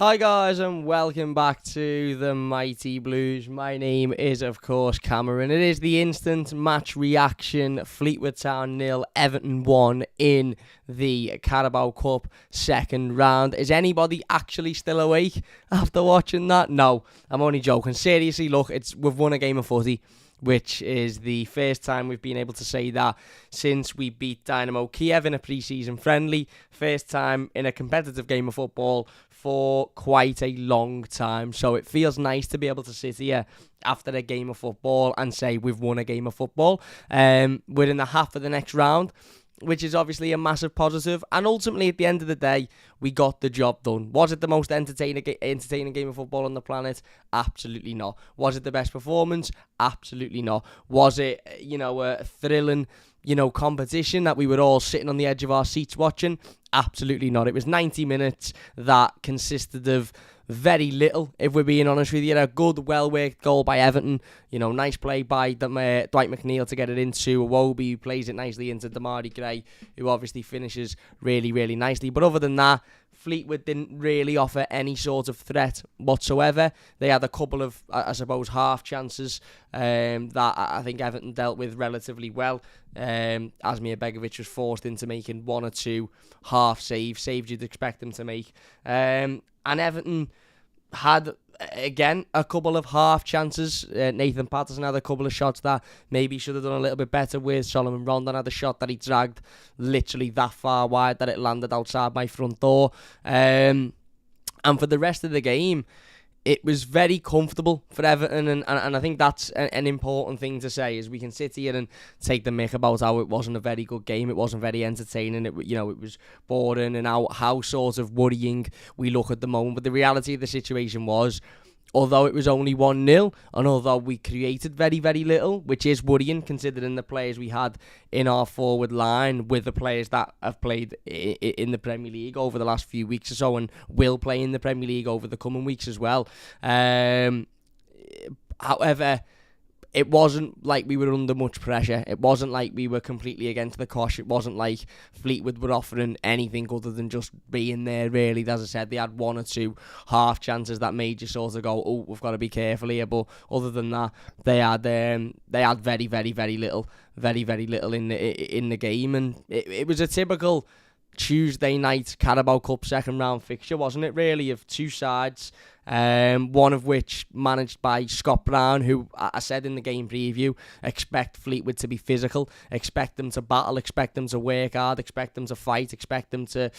Hi guys and welcome back to the Mighty Blues. My name is of course Cameron. It is the instant match reaction. Fleetwood Town 0, Everton 1 in the Carabao Cup second round. Is anybody actually still awake after watching that? No, I'm only joking. Seriously, look, we've won a game of footy, which is the first time we've been able to say that since we beat Dynamo Kiev in a pre-season friendly. First time in a competitive game of football for quite a long time. So it feels nice to be able to sit here after a game of football and say we've won a game of football. We're in the half of the next round, which is obviously a massive positive. And ultimately, at the end of the day, we got the job done. Was it the most entertaining game of football on the planet? Absolutely not. Was it the best performance? Absolutely not. Was it, a thrilling, competition that we were all sitting on the edge of our seats watching? Absolutely not. It was 90 minutes that consisted of very little, if we're being honest with you. A good, well-worked goal by Everton. Nice play by Dwight McNeil to get it into Iwobi, who plays it nicely into Damari Gray, who obviously finishes really, really nicely. But other than that, Fleetwood didn't really offer any sort of threat whatsoever. They had a couple of, I suppose, half chances that I think Everton dealt with relatively well. Asmir Begovic was forced into making one or two half saves you'd expect them to make. And Everton had, again, a couple of half chances. Nathan Patterson had a couple of shots that maybe should have done a little bit better with. Solomon Rondon had a shot that he dragged literally that far wide that it landed outside my front door. And for the rest of the game, it was very comfortable for Everton, and I think that's an important thing to say, is we can sit here and take the mick about how it wasn't a very good game, it wasn't very entertaining, it was boring, and how sort of worrying we look at the moment. But the reality of the situation was, although it was only 1-0, and although we created very, very little, which is worrying considering the players we had in our forward line with the players that have played in the Premier League over the last few weeks or so, and will play in the Premier League over the coming weeks as well. However, it wasn't like we were under much pressure. It wasn't like we were completely against the cosh. It wasn't like Fleetwood were offering anything other than just being there, really. As I said, they had one or two half chances that made you sort of go, oh, we've got to be careful here. But other than that, they had very, very, very little in the game. And it was a typical Tuesday night Carabao Cup second round fixture, wasn't it, really, of two sides, one of which managed by Scott Brown, who I said in the game preview, expect Fleetwood to be physical, expect them to battle, expect them to work hard, expect them to fight, expect them to,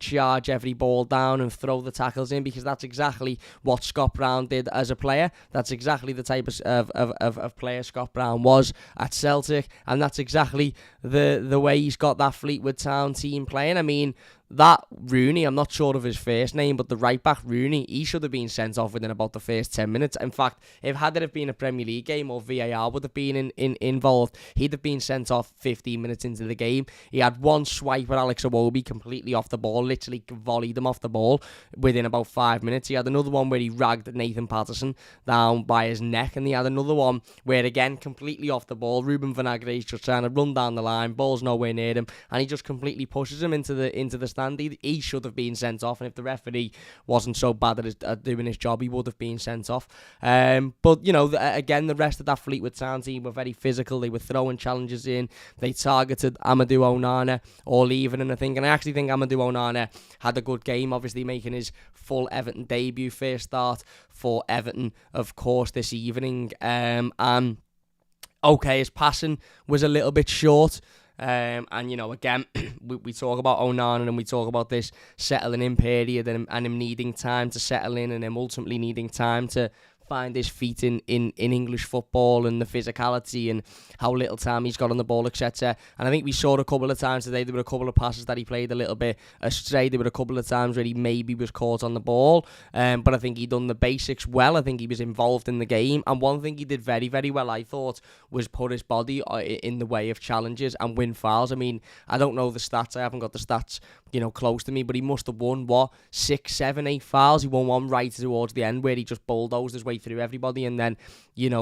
charge every ball down and throw the tackles in, because that's exactly what Scott Brown did as a player. That's exactly the type of player Scott Brown was at Celtic, and that's exactly the way he's got that Fleetwood Town team playing. I mean, that Rooney, I'm not sure of his first name, but the right back Rooney, he should have been sent off within about the first 10 minutes. In fact, had it been a Premier League game or VAR would have been involved, he'd have been sent off 15 minutes into the game. He had one swipe with Alex Iwobi completely off the ball, literally volleyed him off the ball within about 5 minutes. He had another one where he ragged Nathan Patterson down by his neck, and he had another one where, again, completely off the ball, Ruben Vinagre's just trying to run down the line, ball's nowhere near him, and he just completely pushes him into the stand. He should have been sent off, and if the referee wasn't so bad at doing his job, he would have been sent off. But again, the rest of that Fleetwood Town team were very physical. They were throwing challenges in. They targeted Amadou Onana all evening, and I actually think Amadou Onana had a good game, obviously making his full Everton debut, first start for Everton, of course, this evening. And okay, his passing was a little bit short. And again, we talk about Onana and we talk about this settling in period and him needing time to settle in, and him ultimately needing time to find his feet in English football, and the physicality and how little time he's got on the ball, etc. And I think we saw a couple of times today, there were a couple of passes that he played a little bit astray. There were a couple of times where he maybe was caught on the ball, but I think he done the basics well. I think he was involved in the game, and one thing he did very, very well, I thought, was put his body in the way of challenges and win fouls. I mean, I don't know the stats, I haven't got the stats close to me, but he must have won 6, 7, 8 fouls. He won one right towards the end where he just bulldozed his way through everybody, and then,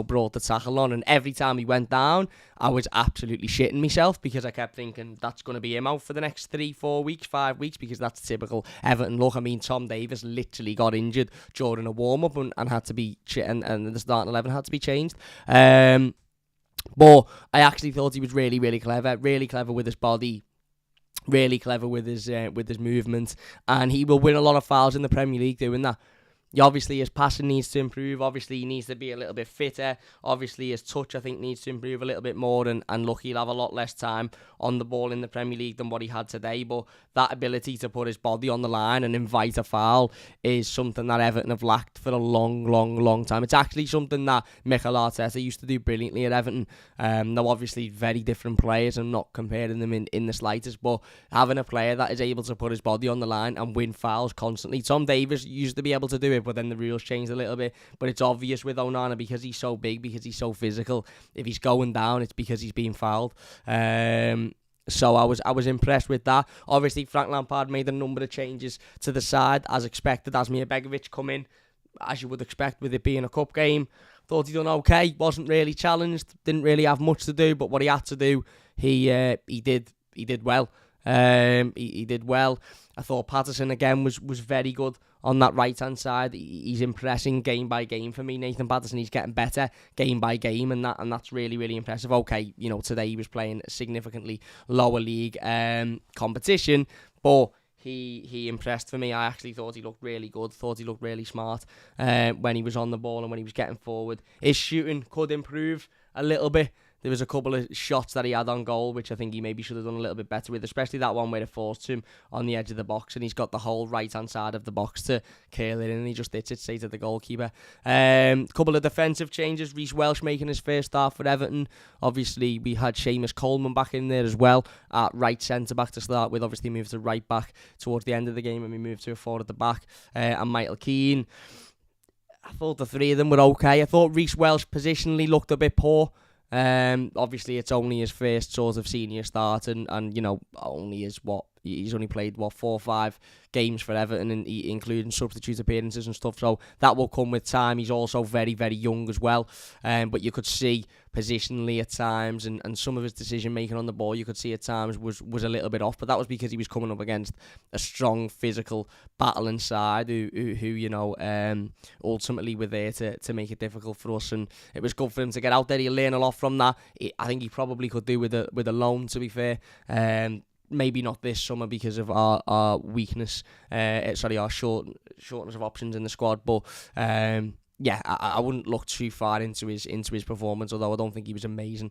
brought the tackle on. And every time he went down, I was absolutely shitting myself, because I kept thinking that's going to be him out for the next 3, 4 weeks, 5 weeks, because that's typical Everton look. I mean, Tom Davies literally got injured during a warm-up and had to be, and the starting 11 had to be changed. But I actually thought he was really, really clever with his body, really clever with his movement, and he will win a lot of fouls in the Premier League doing that. Obviously, his passing needs to improve. Obviously, he needs to be a little bit fitter. Obviously, his touch, I think, needs to improve a little bit more. And look, he'll have a lot less time on the ball in the Premier League than what he had today. But that ability to put his body on the line and invite a foul is something that Everton have lacked for a long, long, long time. It's actually something that Mikel Arteta used to do brilliantly at Everton. Now, obviously, very different players. I'm not comparing them in the slightest. But having a player that is able to put his body on the line and win fouls constantly. Tom Davies used to be able to do it, but then the rules changed a little bit. But it's obvious with Onana, because he's so big, because he's so physical, if he's going down, it's because he's being fouled. So I was impressed with that. Obviously, Frank Lampard made a number of changes to the side, as expected. Asmir Begovic come in, as you would expect with it being a cup game. Thought he done okay, wasn't really challenged, didn't really have much to do, but what he had to do, he did well. He did well. I thought Patterson again was very good on that right-hand side. He's impressing game by game for me. Nathan Patterson, he's getting better game by game, and that's really, really impressive. Okay, today he was playing a significantly lower league competition, but he impressed for me. I actually thought he looked really good, thought he looked really smart when he was on the ball and when he was getting forward. His shooting could improve a little bit. There was a couple of shots that he had on goal, which I think he maybe should have done a little bit better with, especially that one where it forced him on the edge of the box, and he's got the whole right-hand side of the box to curl it in, and he just hits it straight to the goalkeeper. Couple of defensive changes. Reece Welsh making his first start for Everton. Obviously, we had Seamus Coleman back in there as well at right centre-back to start with. Obviously, moved to right-back towards the end of the game, and we moved to a forward at the back. And Michael Keane. I thought the three of them were okay. I thought Reece Welsh positionally looked a bit poor. Obviously it's only his first sort of senior start, and he's only played 4 or 5 games for Everton, and including substitute appearances and stuff, so that will come with time. He's also very, very young as well, but you could see positionally at times, and some of his decision making on the ball, you could see at times was a little bit off, but that was because he was coming up against a strong physical battling side who ultimately were there to make it difficult for us, and it was good for him to get out there. He'll learn a lot from that. I think he probably could do with a loan, to be fair. Maybe not this summer because of our weakness, our shortness of options in the squad. But I wouldn't look too far into his performance, although I don't think he was amazing.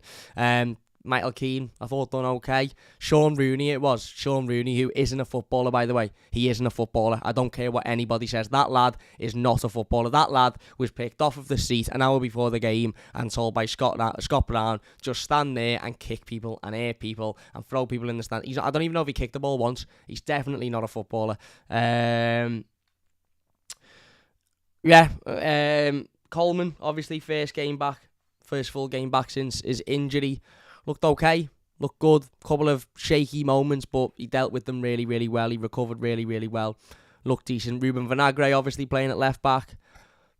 Michael Keane, I thought done okay. Sean Rooney, who isn't a footballer, by the way. He isn't a footballer. I don't care what anybody says. That lad is not a footballer. That lad was picked off of the seat an hour before the game and told by Scott Brown, just stand there and kick people and air people and throw people in the stand. I don't even know if he kicked the ball once. He's definitely not a footballer. Coleman, obviously first full game back since his injury. Looked okay, looked good. Couple of shaky moments, but he dealt with them really, really well. He recovered really, really well. Looked decent. Ruben Vinagre obviously playing at left back.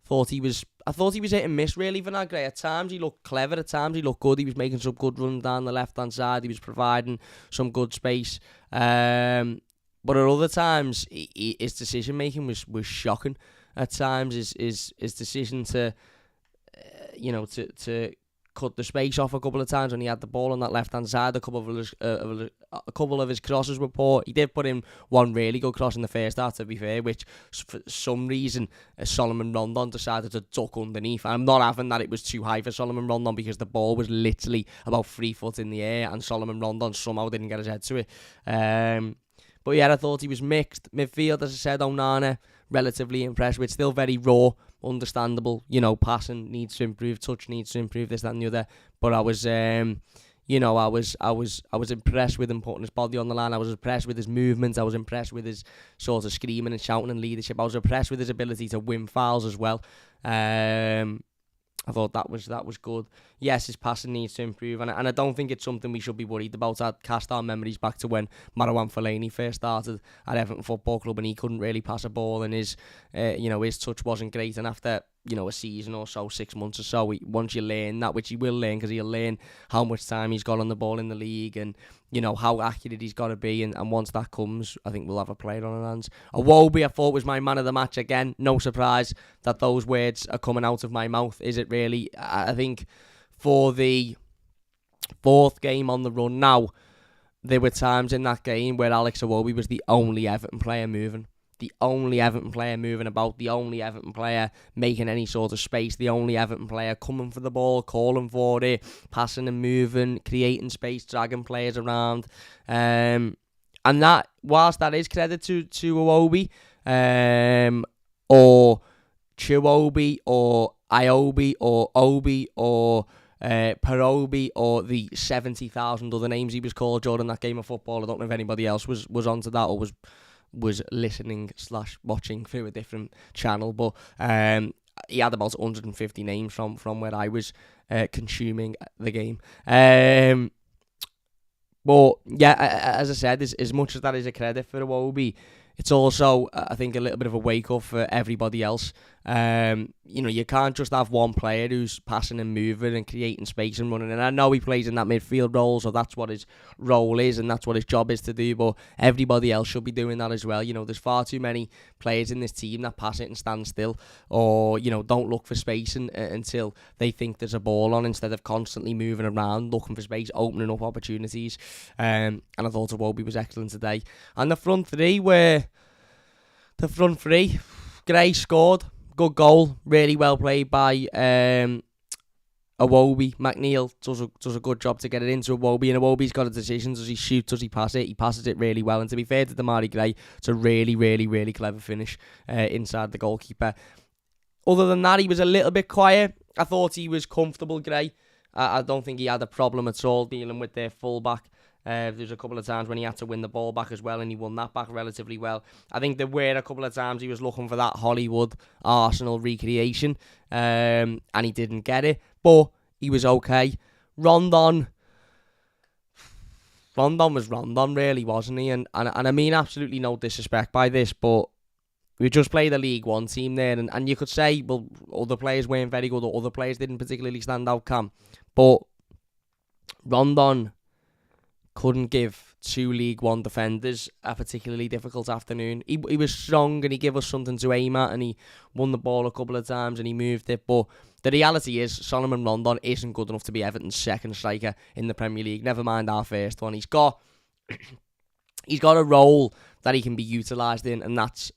I thought he was hit and miss really. Vinagre at times he looked clever, at times he looked good. He was making some good runs down the left hand side. He was providing some good space. But at other times his decision making was shocking. At times his decision to cut the space off a couple of times when he had the ball on that left-hand side. A couple of his crosses were poor. He did put in one really good cross in the first half, to be fair, which for some reason Solomon Rondon decided to duck underneath. I'm not having that it was too high for Solomon Rondon, because the ball was literally about 3 foot in the air and Solomon Rondon somehow didn't get his head to it. But yeah, I thought he was mixed. Midfield, as I said, Onana, relatively impressed with, still very raw, understandable. Passing needs to improve, touch needs to improve, this, that, and the other. But I was, I was impressed with him putting his body on the line. I was impressed with his movements. I was impressed with his sort of screaming and shouting and leadership. I was impressed with his ability to win fouls as well. I thought that was good. Yes, his passing needs to improve, and I don't think it's something we should be worried about. I'd cast our memories back to when Marouane Fellaini first started at Everton Football Club, and he couldn't really pass a ball, and his touch wasn't great. And after a season or so, 6 months or so, once you learn that, which he will learn, because he'll learn how much time he's got on the ball in the league, and how accurate he's got to be, and once that comes, I think we'll have a player on our hands. Iwobi, I thought, was my man of the match again. No surprise that those words are coming out of my mouth, is it really? I think for the 4th game on the run now, there were times in that game where Alex Iwobi was the only Everton player moving. The only Everton player moving about, the only Everton player making any sort of space, the only Everton player coming for the ball, calling for it, passing and moving, creating space, dragging players around. And that, whilst that is credit to Iwobi, or Chiwobi, or Iobi, or Obi, or Parobi, or the 70,000 other names he was called during that game of football. I don't know if anybody else was onto that, or was listening / watching through a different channel, but he had about 150 names from where I was consuming the game. But yeah, as I said, as much as that is a credit for Iwobi, it's also, I think, a little bit of a wake-up for everybody else. You can't just have one player who's passing and moving and creating space and running. And I know he plays in that midfield role, so that's what his role is and that's what his job is to do. But everybody else should be doing that as well. There's far too many players in this team that pass it and stand still, or, don't look for space until they think there's a ball on, instead of constantly moving around, looking for space, opening up opportunities. And I thought Iwobi was excellent today. And the front three, Gray scored. Good goal, really well played by Iwobi. McNeil does a good job to get it into Iwobi, and Iwobi's got a decision. Does he shoot? Does he pass it? He passes it really well, and to be fair to Damari Gray, it's a really, really, really clever finish inside the goalkeeper. Other than that, he was a little bit quiet. I thought he was comfortable, Gray. I don't think he had a problem at all dealing with their full-back. There's a couple of times when he had to win the ball back as well, and he won that back relatively well. I think there were a couple of times he was looking for that Hollywood Arsenal recreation, and he didn't get it, but he was okay. Rondon was Rondon, really, wasn't he? And I mean absolutely no disrespect by this, but we just played a League One team there, and you could say, well, other players weren't very good, or other players didn't particularly stand out, Cam, but Rondon couldn't give 2 League One defenders a particularly difficult afternoon. He was strong, and he gave us something to aim at, and he won the ball a couple of times and he moved it, but the reality is Solomon Rondon isn't good enough to be Everton's second striker in the Premier League, never mind our first one. He's got a role that he can be utilised in, and that's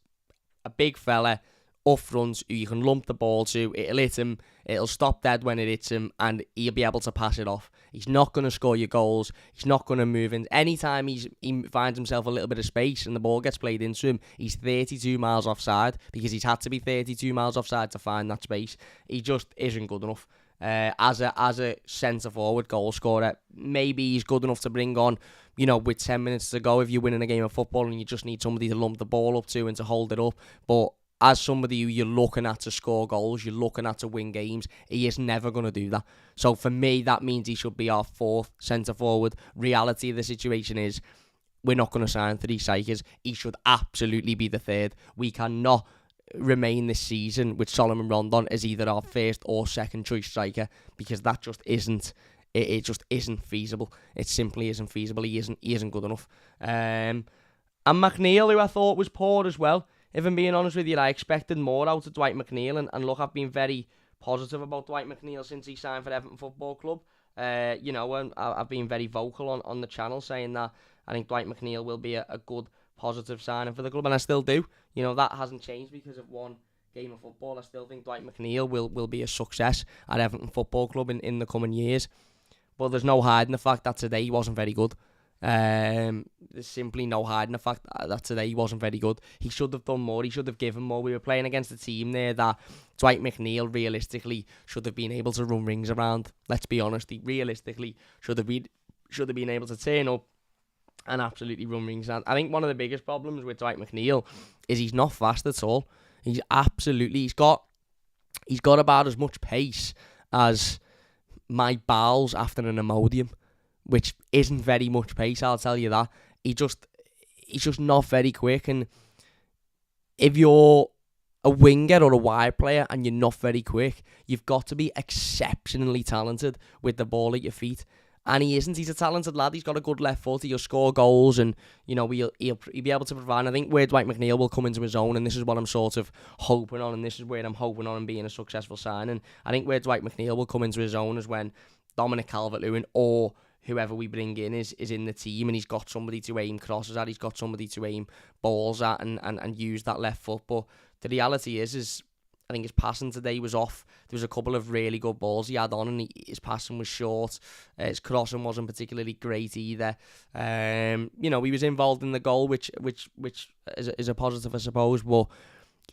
a big fella up front who you can lump the ball to. It'll hit him, it'll stop dead when it hits him, and he'll be able to pass it off. He's not going to score your goals. He's not going to move in. Anytime he finds himself a little bit of space and the ball gets played into him, he's 32 miles offside, because he's had to be 32 miles offside to find that space. He just isn't good enough. As a centre-forward goal scorer, maybe he's good enough to bring on, with 10 minutes to go if you're winning a game of football and you just need somebody to lump the ball up to and to hold it up. But as somebody who you're looking at to score goals, you're looking at to win games, he is never going to do that. So for me, that means he should be our 4th centre-forward. Reality of the situation is, we're not going to sign 3 strikers. He should absolutely be the 3rd. We cannot remain this season with Solomon Rondon as either our 1st or 2nd choice striker, because that just isn't. It just isn't feasible. It simply isn't feasible. He isn't good enough. And McNeil, who I thought was poor as well. If I'm being honest with you, I expected more out of Dwight McNeil, and look, I've been very positive about Dwight McNeil since he signed for Everton Football Club. And I've been very vocal on the channel saying that I think Dwight McNeil will be a good, positive signing for the club, and I still do. That hasn't changed because of one game of football. I still think Dwight McNeil will be a success at Everton Football Club in the coming years. But there's no hiding the fact that today he wasn't very good. There's simply no hiding the fact that today he wasn't very good. He should have done more. He should have given more. We were playing against a team there that Dwight McNeil realistically should have been able to run rings around. Let's be honest. He realistically should have been able to turn up and absolutely run rings around. I think one of the biggest problems with Dwight McNeil is he's not fast at all. He's got about as much pace as my bowels after an Imodium, which isn't very much pace, I'll tell you that. He's just not very quick, and if you're a winger or a wide player and you're not very quick, you've got to be exceptionally talented with the ball at your feet. And he isn't. He's a talented lad. He's got a good left foot. He'll score goals, and he'll be able to provide. And I think where Dwight McNeil will come into his own, and this is what I'm sort of hoping on, and this is where I'm hoping on him being a successful signing. I think where Dwight McNeil will come into his own is when Dominic Calvert-Lewin or whoever we bring in is in the team, and he's got somebody to aim crosses at. He's got somebody to aim balls at, and use that left foot. But the reality is I think his passing today was off. There was a couple of really good balls he had on, and his passing was short. His crossing wasn't particularly great either. He was involved in the goal, which is a positive, I suppose, but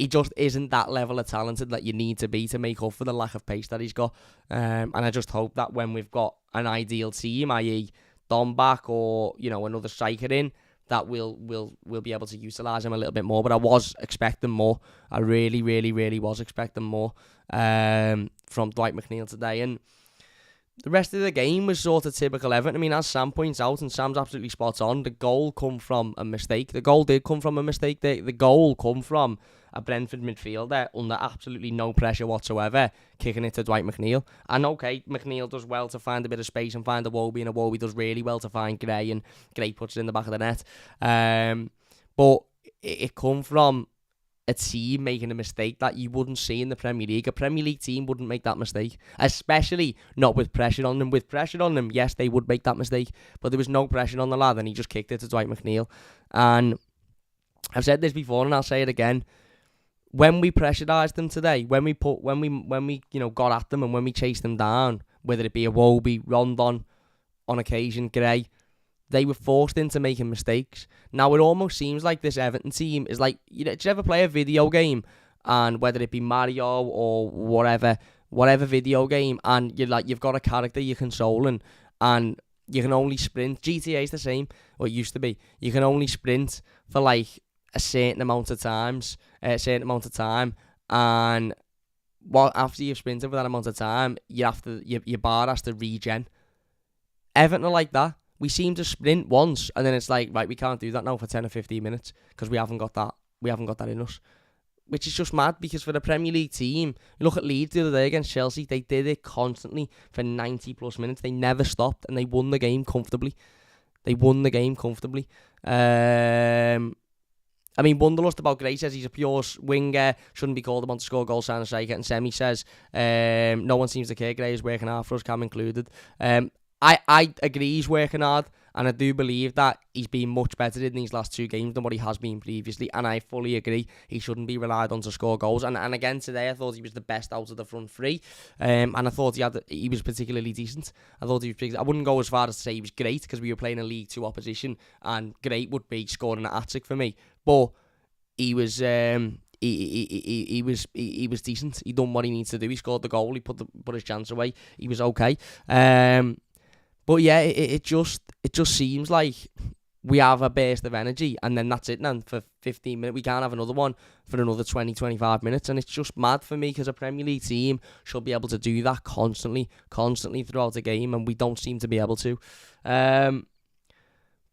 he just isn't that level of talented that you need to be to make up for the lack of pace that he's got. And I just hope that when we've got an ideal team, i.e. Dom back or another striker in, that we'll be able to utilise him a little bit more. But I was expecting more. I really, really, really was expecting more from Dwight McNeil today. And the rest of the game was sort of typical Everton. I mean, as Sam points out, and Sam's absolutely spot on, the goal come from a mistake. The goal did come from a mistake. The goal come from a Brentford midfielder under absolutely no pressure whatsoever, kicking it to Dwight McNeil. And okay, McNeil does well to find a bit of space and find Iwobi, and Iwobi does really well to find Gray, and Gray puts it in the back of the net. But it come from a team making a mistake that you wouldn't see in the Premier League. A Premier League team wouldn't make that mistake, especially not with pressure on them. With pressure on them, yes, they would make that mistake, but there was no pressure on the lad, and he just kicked it to Dwight McNeil. And I've said this before, and I'll say it again. When we pressurised them today, when we got at them and when we chased them down, whether it be Iwobi, Rondon, on occasion Gray, they were forced into making mistakes. Now it almost seems like this Everton team is like, did you ever play a video game, and whether it be Mario or whatever video game, and you've got a character you're controlling, and you can only sprint. GTA is the same, or it used to be. You can only sprint for like a certain amount of time, and after you've sprinted for that amount of time, your bar has to regen. Everton are like that. We seem to sprint once, and then it's like, right, we can't do that now for 10 or 15 minutes because we haven't got that in us. Which is just mad, because for the Premier League team, you look at Leeds the other day against Chelsea, they did it constantly for 90 plus minutes. They never stopped, and they won the game comfortably. I mean, Wunderlust about Gray says he's a pure winger, shouldn't be called upon to score goals, sign a striker. And Semi says, no one seems to care, Gray is working hard for us, Cam included. I agree he's working hard, and I do believe that he's been much better in these last two games than what he has been previously, and I fully agree he shouldn't be relied on to score goals. And again today I thought he was the best out of the front three, and I thought he was particularly decent. I wouldn't go as far as to say he was great, because we were playing a League 2 opposition, and great would be scoring at Attic for me, but he was he was decent. He done what he needs to do. He scored the goal, he put his chance away, he was okay. But yeah, it just seems like we have a burst of energy, and then that's it then for 15 minutes. We can't have another one for another 20-25 minutes, and it's just mad for me, because a Premier League team should be able to do that constantly throughout the game, and we don't seem to be able to. But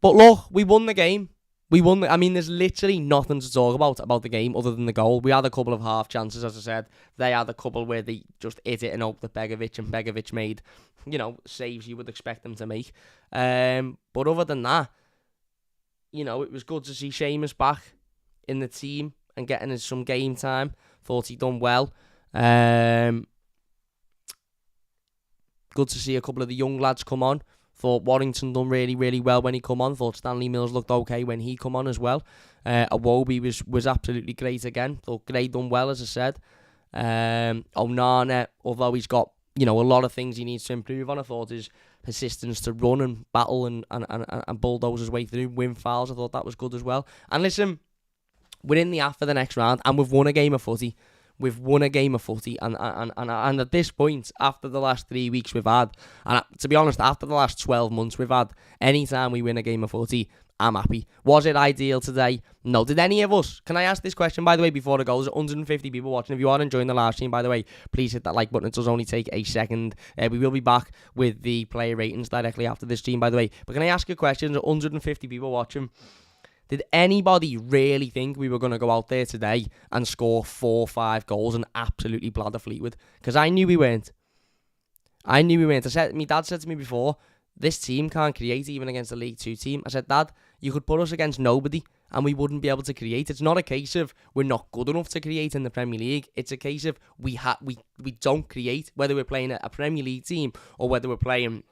look, we won the game. I mean, there's literally nothing to talk about the game other than the goal. We had a couple of half chances, as I said. They had a couple where they just hit it and hoped that Begovic made, saves you would expect them to make. But other than that, it was good to see Seamus back in the team and getting us some game time. Thought he'd done well. Good to see a couple of the young lads come on. Thought Warrington done really, really well when he come on. Thought Stanley Mills looked okay when he come on as well. Iwobi was absolutely great again. Thought Gray done well, as I said. Onana, although he's got a lot of things he needs to improve on, I thought his persistence to run and battle and bulldoze his way through, win fouls, I thought that was good as well. And listen, we're in the app for the next round, and we've won a game of footy. And at this point, after the last 3 weeks we've had, and to be honest, after the last 12 months we've had, anytime we win a game of footy, I'm happy. Was it ideal today? No. Did any of us? Can I ask this question, by the way, before it goes? 150 people watching. If you are enjoying the live stream, by the way, please hit that like button. It does only take a second. We will be back with the player ratings directly after this stream, by the way. But can I ask a question? 150 people watching. Did anybody really think we were going to go out there today and score 4 or 5 goals and absolutely blather Fleetwood? Because I knew we weren't. My dad said to me before, this team can't create even against a League 2 team. I said, Dad, you could put us against nobody and we wouldn't be able to create. It's not a case of we're not good enough to create in the Premier League. It's a case of we don't create, whether we're playing a Premier League team or whether we're playing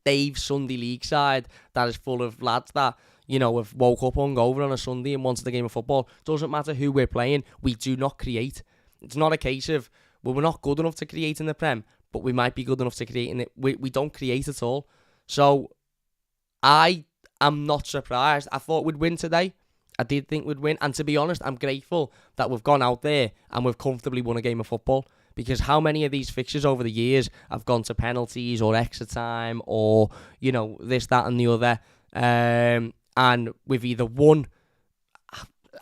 Dave's Sunday League side that is full of lads that, have woke up hungover on a Sunday and wanted a game of football. Doesn't matter who we're playing, we do not create. It's not a case of, we're not good enough to create in the Prem, but we might be good enough to create in it. We don't create at all. So, I am not surprised. I thought we'd win today. I did think we'd win. And to be honest, I'm grateful that we've gone out there and we've comfortably won a game of football. Because how many of these fixtures over the years have gone to penalties or extra time or, this, that and the other. And we've either won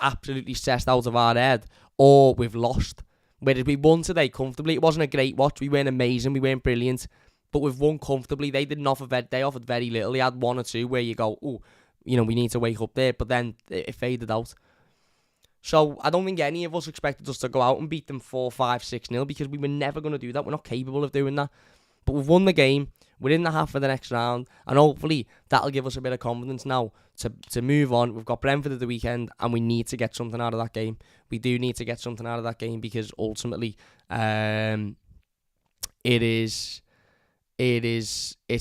absolutely stressed out of our head or we've lost. Whereas we won today comfortably. It wasn't a great watch. We weren't amazing. We weren't brilliant. But we've won comfortably. They didn't offer they offered very little. They had 1 or 2 where you go, we need to wake up there. But then it faded out. So I don't think any of us expected us to go out and beat them 4-5, 6-0 because we were never going to do that. We're not capable of doing that. But we've won the game. We're in the half of the next round. And hopefully that'll give us a bit of confidence now to move on. We've got Brentford at the weekend and we need to get something out of that game. We do need to get something out of that game because ultimately it's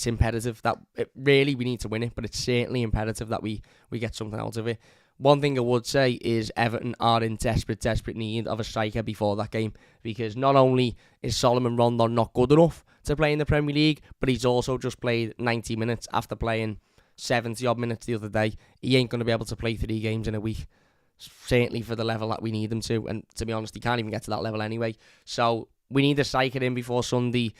imperative that we need to win it, but it's certainly imperative that we get something out of it. One thing I would say is Everton are in desperate need of a striker before that game because not only is Solomon Rondon not good enough to play in the Premier League, but he's also just played 90 minutes after playing 70-odd minutes the other day. He ain't going to be able to play 3 games in a week, certainly for the level that we need him to, and to be honest, he can't even get to that level anyway. So we need a striker in before Sunday.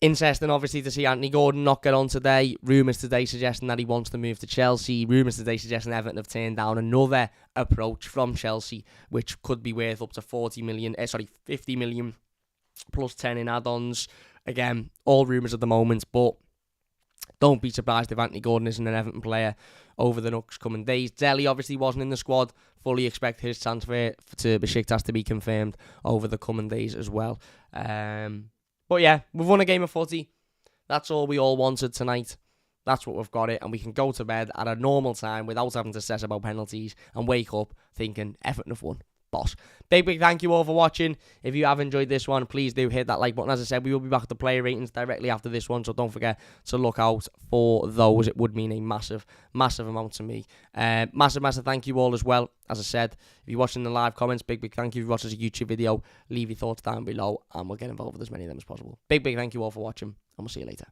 Interesting, obviously, to see Anthony Gordon not get on today. Rumours today suggesting that he wants to move to Chelsea. Rumours today suggesting Everton have turned down another approach from Chelsea, which could be worth up to 50 million plus 10 in add-ons. Again, all rumours at the moment, but don't be surprised if Anthony Gordon isn't an Everton player over the next coming days. Dele obviously wasn't in the squad. Fully expect his transfer to Besiktas to be confirmed over the coming days as well. But yeah, we've won a game of footy. That's all we all wanted tonight. That's what we've got it. And we can go to bed at a normal time without having to stress about penalties and wake up thinking Everton have won. Boss. Big thank you all for watching. If you have enjoyed this one, please do hit that like button. As I said, we will be back to player ratings directly after this one, so don't forget to look out for those. It would mean a massive amount to me. Massive thank you all as well. As I said, if you're watching the live comments, big thank you. If you watch as a YouTube video, leave your thoughts down below and we'll get involved with as many of them as possible. Big thank you all for watching and we'll see you later.